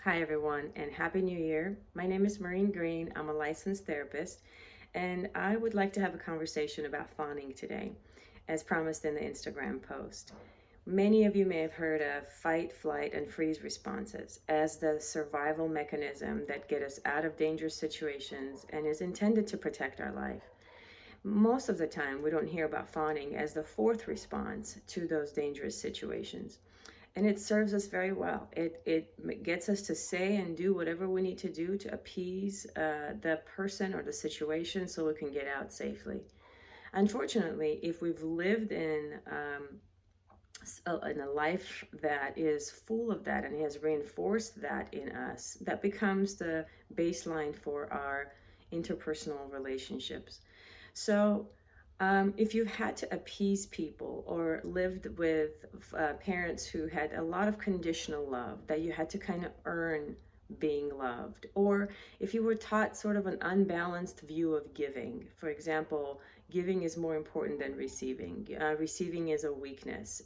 Hi, everyone, and Happy New Year. My name is Maureen Green. I'm a licensed therapist, and I would like to have a conversation about fawning today, as promised in the Instagram post. Many of you may have heard of fight, flight, and freeze responses as the survival mechanism that get us out of dangerous situations and is intended to protect our life. Most of the time, we don't hear about fawning as the fourth response to those dangerous situations. And it serves us very well. It gets us to say and do whatever we need to do to appease the person or the situation so we can get out safely. Unfortunately, if we've lived in a life that is full of that and has reinforced that in us, that becomes the baseline for our interpersonal relationships. So, if you've had to appease people or lived with parents who had a lot of conditional love that you had to kind of earn being loved, or if you were taught sort of an unbalanced view of giving, for example, giving is more important than receiving, receiving is a weakness.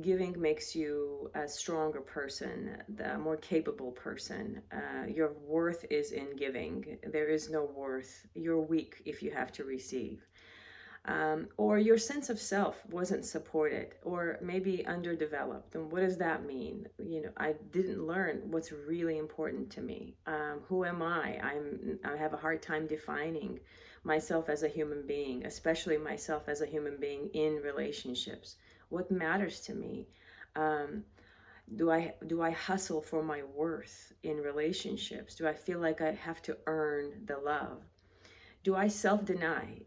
Giving makes you a stronger person, a more capable person. Your worth is in giving. There is no worth. You're weak if you have to receive. Or your sense of self wasn't supported or maybe underdeveloped. And what does that mean? I didn't learn what's really important to me. Who am I? I have a hard time defining myself as a human being, especially myself as a human being in relationships. What matters to me? Um, do I hustle for my worth in relationships? Do I feel like I have to earn the love? Do I self-deny?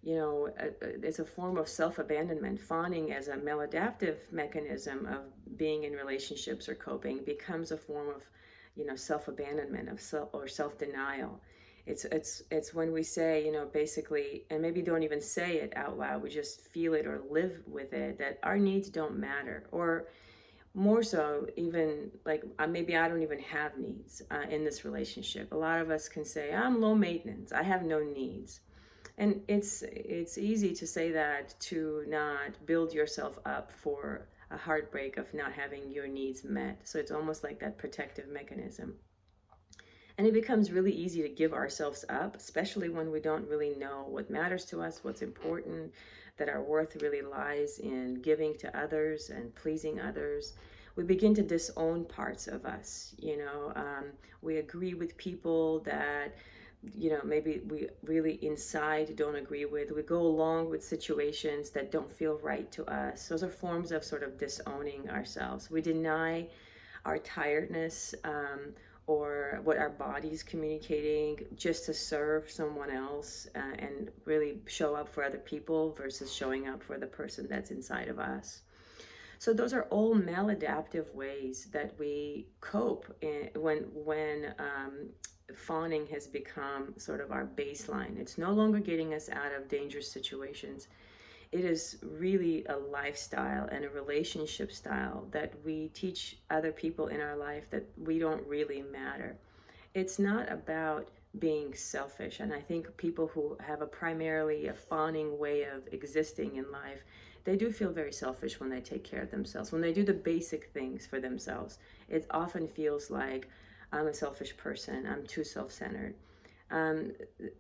It's a form of self-abandonment. Fawning as a maladaptive mechanism of being in relationships or coping becomes a form of, self-abandonment of self or self-denial. It's when we say, basically, and maybe don't even say it out loud, we just feel it or live with it, that our needs don't matter. Or more so, even like maybe I don't even have needs in this relationship. A lot of us can say, I'm low maintenance, I have no needs. And it's easy to say that, to not build yourself up for a heartbreak of not having your needs met. So it's almost like that protective mechanism. And it becomes really easy to give ourselves up, especially when we don't really know what matters to us, what's important, that our worth really lies in giving to others and pleasing others. We begin to disown parts of us. We agree with people that, maybe we really inside don't agree with. We go along with situations that don't feel right to us. Those are forms of sort of disowning ourselves. We deny our tiredness, or what our body's communicating, just to serve someone else, and really show up for other people versus showing up for the person that's inside of us. So those are all maladaptive ways that we cope when fawning has become sort of our baseline. It's no longer getting us out of dangerous situations. It is really a lifestyle and a relationship style that we teach other people in our life that we don't really matter. It's not about being selfish. And I think people who have primarily a fawning way of existing in life, they do feel very selfish when they take care of themselves. When they do the basic things for themselves, it often feels like, I'm a selfish person, I'm too self-centered. Um,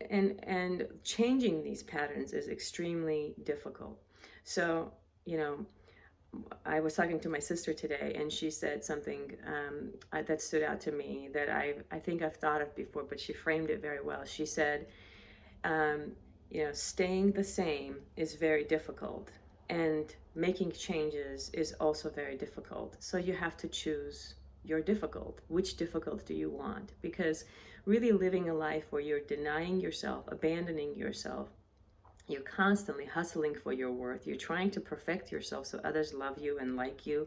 and changing these patterns is extremely difficult. So, you know, I was talking to my sister today, and she said something that stood out to me that I think I've thought of before, but she framed it very well. She said, um, staying the same is very difficult, and making changes is also very difficult. So you have to choose your difficult. Which difficult do you want? Because really living a life where you're denying yourself, abandoning yourself, you're constantly hustling for your worth, you're trying to perfect yourself so others love you and like you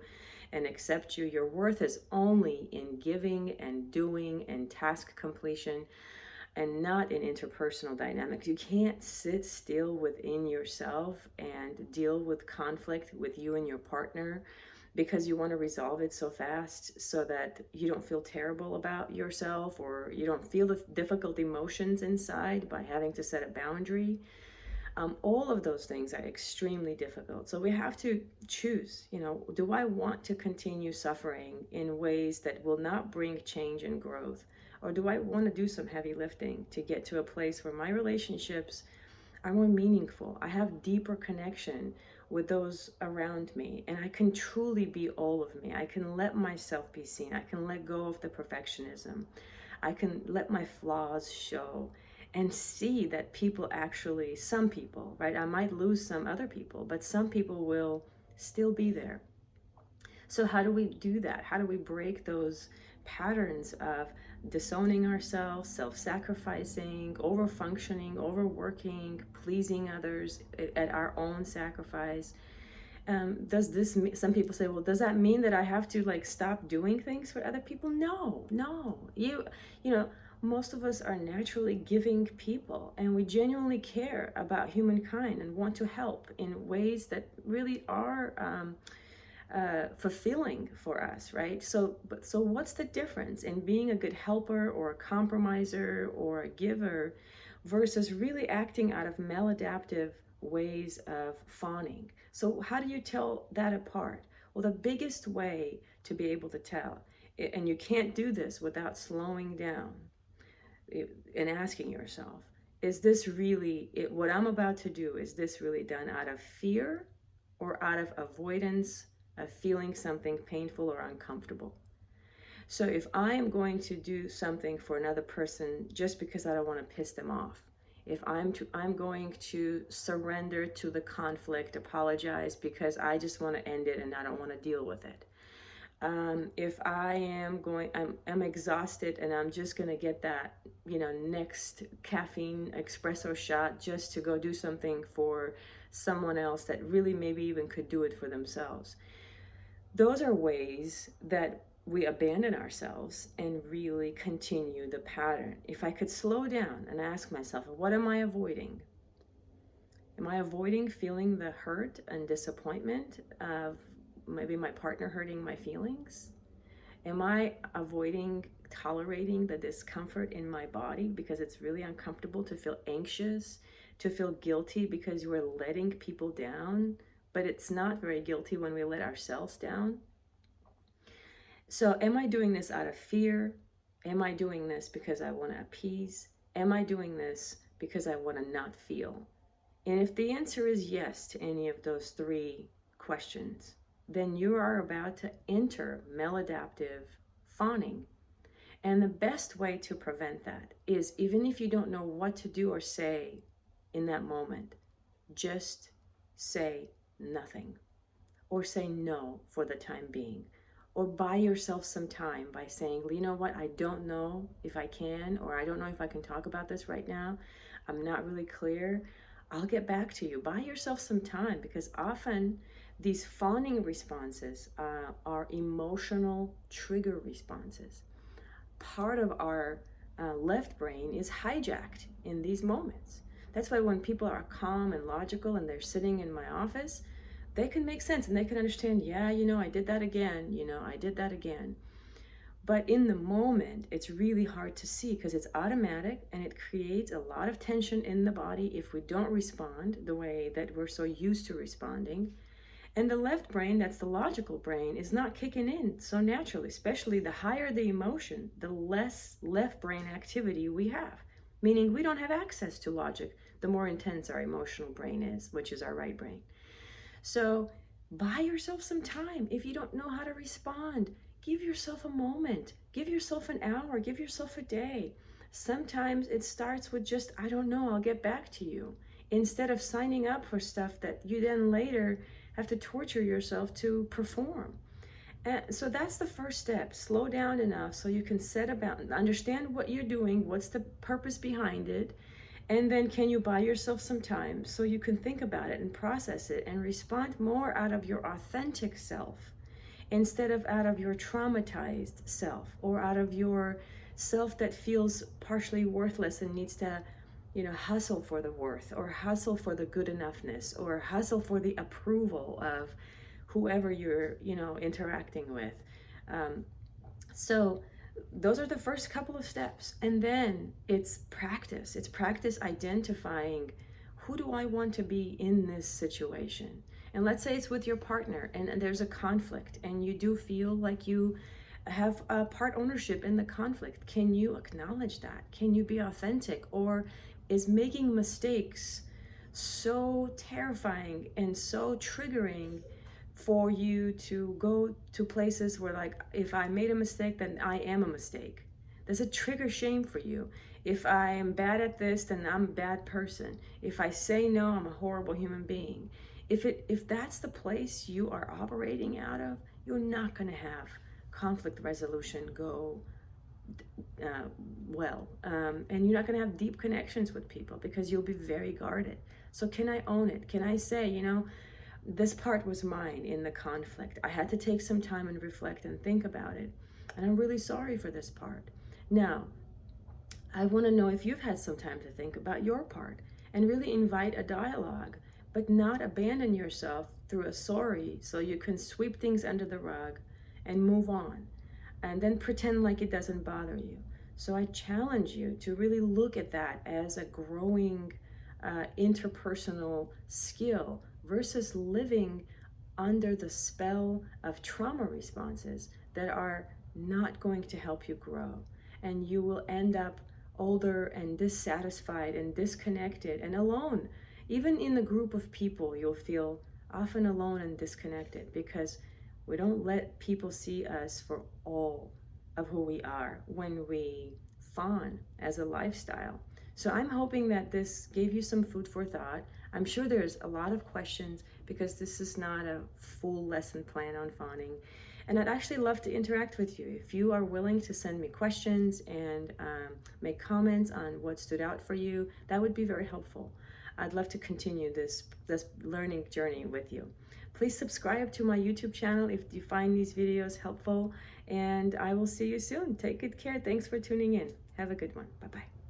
and accept you. Your worth is only in giving and doing and task completion, and not in interpersonal dynamics. You can't sit still within yourself and deal with conflict with you and your partner because you want to resolve it so fast so that you don't feel terrible about yourself, or you don't feel the difficult emotions inside by having to set a boundary. All of those things are extremely difficult. So we have to choose, do I want to continue suffering in ways that will not bring change and growth? Or do I want to do some heavy lifting to get to a place where my relationships are more meaningful? I have deeper connection with those around me, and I can truly be all of me. I can let myself be seen. I can let go of the perfectionism. I can let my flaws show and see that people actually, some people, right? I might lose some other people, but some people will still be there. So how do we do that? How do we break those patterns of disowning ourselves, self-sacrificing, over-functioning, overworking, pleasing others at our own sacrifice? Does this some people say, well, does that mean that I have to like stop doing things for other people? No. Most of us are naturally giving people, and we genuinely care about humankind and want to help in ways that really are fulfilling for us, right? So what's the difference in being a good helper or a compromiser or a giver versus really acting out of maladaptive ways of fawning? So how do you tell that apart? Well, the biggest way to be able to tell, and you can't do this without slowing down and asking yourself, is this really, what I'm about to do, is this really done out of fear or out of avoidance of feeling something painful or uncomfortable? So if I am going to do something for another person just because I don't want to piss them off, if I'm going to surrender to the conflict, apologize because I just want to end it and I don't want to deal with it. If I'm exhausted and I'm just going to get that, next caffeine espresso shot just to go do something for someone else that really maybe even could do it for themselves. Those are ways that we abandon ourselves and really continue the pattern. If I could slow down and ask myself, what am I avoiding? Am I avoiding feeling the hurt and disappointment of maybe my partner hurting my feelings? Am I avoiding tolerating the discomfort in my body because it's really uncomfortable to feel anxious, to feel guilty because you are letting people down? But it's not very guilty when we let ourselves down. So am I doing this out of fear? Am I doing this because I want to appease? Am I doing this because I want to not feel? And if the answer is yes to any of those three questions, then you are about to enter maladaptive fawning. And the best way to prevent that is, even if you don't know what to do or say in that moment, just say nothing, or say no for the time being, or buy yourself some time by saying, you know what, I don't know if I can, or I don't know if I can talk about this right now. I'm not really clear. I'll get back to you. Buy yourself some time, because often these fawning responses are emotional trigger responses. Part of our left brain is hijacked in these moments. That's why when people are calm and logical and they're sitting in my office, they can make sense and they can understand, yeah, I did that again, I did that again. But in the moment, it's really hard to see because it's automatic, and it creates a lot of tension in the body if we don't respond the way that we're so used to responding. And the left brain, that's the logical brain, is not kicking in so naturally. Especially the higher the emotion, the less left brain activity we have, meaning we don't have access to logic the more intense our emotional brain is, which is our right brain. So buy yourself some time. If you don't know how to respond, give yourself a moment, give yourself an hour, give yourself a day. Sometimes it starts with just, I don't know, I'll get back to you, instead of signing up for stuff that you then later have to torture yourself to perform. And so that's the first step. Slow down enough so you can set about, understand what you're doing, what's the purpose behind it, and then can you buy yourself some time so you can think about it and process it and respond more out of your authentic self, instead of out of your traumatized self, or out of your self that feels partially worthless and needs to hustle for the worth, or hustle for the good enoughness, or hustle for the approval of whoever you're interacting with. So those are the first couple of steps, and then it's practice identifying who do I want to be in this situation? And let's say it's with your partner and there's a conflict and you do feel like you have part ownership in the conflict. Can you acknowledge that? Can you be authentic? Or is making mistakes so terrifying and so triggering for you to go to places where, like, if I made a mistake, then I am a mistake? Does it trigger shame for you? If I am bad at this, then I'm a bad person. If I say no, I'm a horrible human being. If that's the place you are operating out of, you're not going to have conflict resolution go well. And you're not going to have deep connections with people because you'll be very guarded. So can I own it? Can I say, you know, this part was mine in the conflict. I had to take some time and reflect and think about it. And I'm really sorry for this part. Now, I want to know if you've had some time to think about your part and really invite a dialogue, but not abandon yourself through a sorry so you can sweep things under the rug and move on and then pretend like it doesn't bother you. So I challenge you to really look at that as a growing interpersonal skill versus living under the spell of trauma responses that are not going to help you grow. And you will end up older and dissatisfied and disconnected and alone. Even in the group of people, you'll feel often alone and disconnected because we don't let people see us for all of who we are when we fawn as a lifestyle. So I'm hoping that this gave you some food for thought. I'm sure there's a lot of questions because this is not a full lesson plan on fawning. And I'd actually love to interact with you. If you are willing to send me questions and make comments on what stood out for you, that would be very helpful. I'd love to continue this learning journey with you. Please subscribe to my YouTube channel if you find these videos helpful, and I will see you soon. Take good care. Thanks for tuning in. Have a good one. Bye-bye.